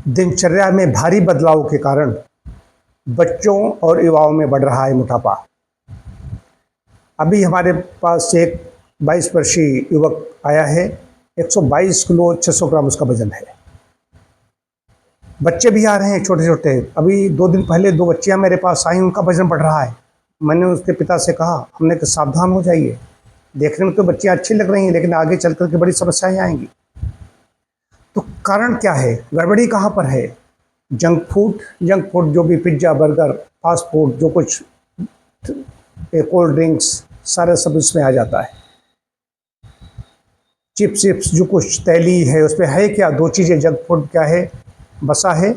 दिनचर्या में भारी बदलाव के कारण बच्चों और युवाओं में बढ़ रहा है मोटापा। अभी हमारे पास एक 22 वर्षीय युवक आया है। 122 किलो 600 ग्राम उसका वजन है। बच्चे भी आ रहे हैं छोटे छोटे। अभी 2 दिन पहले 2 बच्चियां मेरे पास आई, उनका वजन बढ़ रहा है। मैंने उसके पिता से कहा, हमने कहा सावधान हो जाइए, देखने में तो बच्चियां अच्छी लग रही हैं लेकिन आगे चल कर के बड़ी समस्याएं आएंगी। तो कारण क्या है, गड़बड़ी कहाँ पर है? जंक फूड जो भी पिज्ज़ा बर्गर फास्ट फूड जो कुछ कोल्ड ड्रिंक्स सारे सब इसमें आ जाता है। चिप्स जो कुछ तैली है उसमें है क्या? 2 चीज़ें जंक फूड क्या है? वसा है,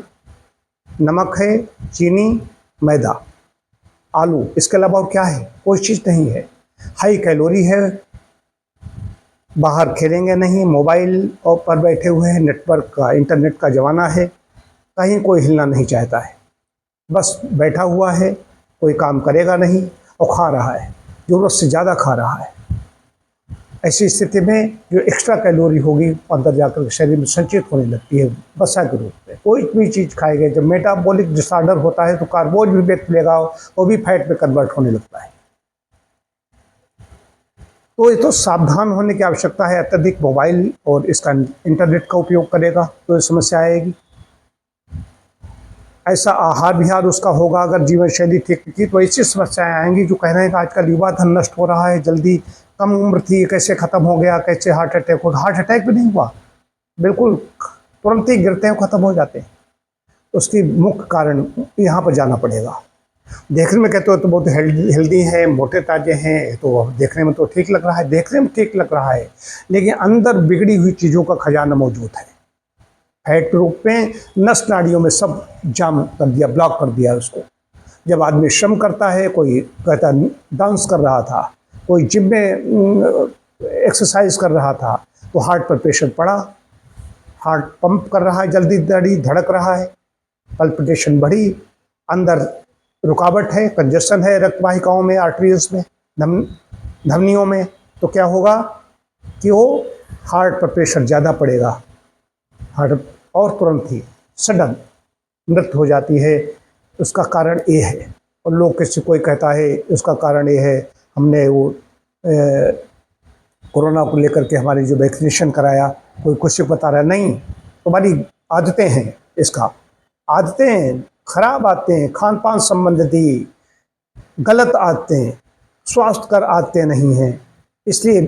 नमक है, चीनी, मैदा, आलू। इसके अलावा और क्या है? कोई चीज़ नहीं है। हाई कैलोरी है, बाहर खेलेंगे नहीं, मोबाइल पर बैठे हुए हैं, नेटवर्क का इंटरनेट का ज़माना है, कहीं कोई हिलना नहीं चाहता है, बस बैठा हुआ है, कोई काम करेगा नहीं और खा रहा है, ज़रूरत से ज़्यादा खा रहा है। ऐसी स्थिति में जो एक्स्ट्रा कैलोरी होगी अंदर जाकर शरीर में संचित होने लगती है वसा के रूप में। कोई भी चीज़ खाएंगे, जब मेटाबॉलिक डिसऑर्डर होता है तो कार्बोज भी व्यक्त लेगा, वो भी फैट में कन्वर्ट होने लगता है। तो ये तो सावधान होने की आवश्यकता है। अत्यधिक मोबाइल और इसका इंटरनेट का उपयोग करेगा तो ये समस्या आएगी। ऐसा आहार विहार उसका होगा, अगर जीवन शैली ठीक की तो ऐसी समस्याएं आएंगी। जो कह रहे हैं कि आजकल युवा धन नष्ट हो रहा है, जल्दी कम उम्र थी कैसे ख़त्म हो गया, कैसे हार्ट अटैक हो। हार्ट अटैक भी नहीं हुआ, बिल्कुल तुरंत ही गिरते हैं, ख़त्म हो जाते हैं। उसकी मुख्य कारण यहाँ पर जाना पड़ेगा। देखने में कहते हो तो बहुत हेल्दी है, मोटे ताजे हैं, तो देखने में तो ठीक लग रहा है, देखने में ठीक लग रहा है, लेकिन अंदर बिगड़ी हुई चीज़ों का खजाना मौजूद है। फैट के रूप में नस नाड़ियों में सब जाम कर दिया, ब्लॉक कर दिया उसको। जब आदमी श्रम करता है, कोई कहता डांस कर रहा था, कोई जिम में एक्सरसाइज कर रहा था, तो हार्ट पर प्रेशर पड़ा, हार्ट पंप कर रहा है, जल्दी धड़क रहा है, पल्पिटेशन बढ़ी, अंदर रुकावट है, कंजेशन है रक्त वाहिकाओं में, आर्टरीज में, धमनियों में। तो क्या होगा कि वो हार्ट पर प्रेशर ज़्यादा पड़ेगा, हार्ट और तुरंत ही सडन मृत्यु हो जाती है। उसका कारण ये है। और लोग किसी कोई कहता है उसका कारण ये है, हमने वो कोरोना को लेकर के हमारी जो वैक्सीनेशन कराया, कोई कुछ बता रहा है। नहीं, तुम्हारी आदतें हैं, इसका आदतें खराब आदतें, खान पान संबंधी गलत आदतें, स्वास्थ्यकर आदतें नहीं हैं, इसलिए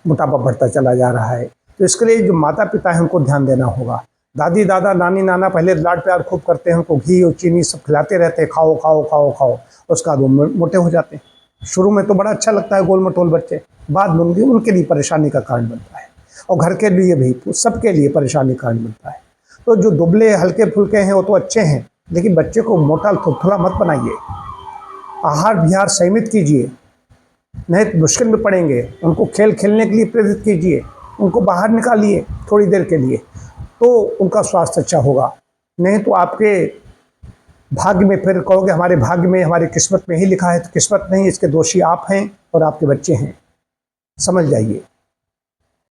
मोटापा बढ़ता चला जा रहा है। तो इसके लिए जो माता पिता हैं उनको ध्यान देना होगा। दादी दादा नानी नाना पहले लाड प्यार खूब करते हैं, उनको घी और चीनी सब खिलाते रहते हैं, खाओ खाओ खाओ खाओ, उसका वो मोटे हो जाते हैं। शुरू में तो बड़ा अच्छा लगता है गोल मटोल बच्चे, बाद में उनके लिए परेशानी का कारण बनता है, और घर के लिए भी, सबके लिए परेशानी का कारण बनता है। तो जो दुबले हल्के फुल्के हैं वो तो अच्छे हैं, लेकिन बच्चे को मोटा थोड़ा मत बनाइए। आहार विहार संयमित कीजिए, नहीं तो मुश्किल में पड़ेंगे। उनको खेल खेलने के लिए प्रेरित कीजिए, उनको बाहर निकालिए थोड़ी देर के लिए, तो उनका स्वास्थ्य अच्छा होगा। नहीं तो आपके भाग्य में, फिर कहोगे हमारे भाग्य में, हमारी किस्मत में ही लिखा है, तो किस्मत नहीं, इसके दोषी आप हैं और आपके बच्चे हैं। समझ जाइए।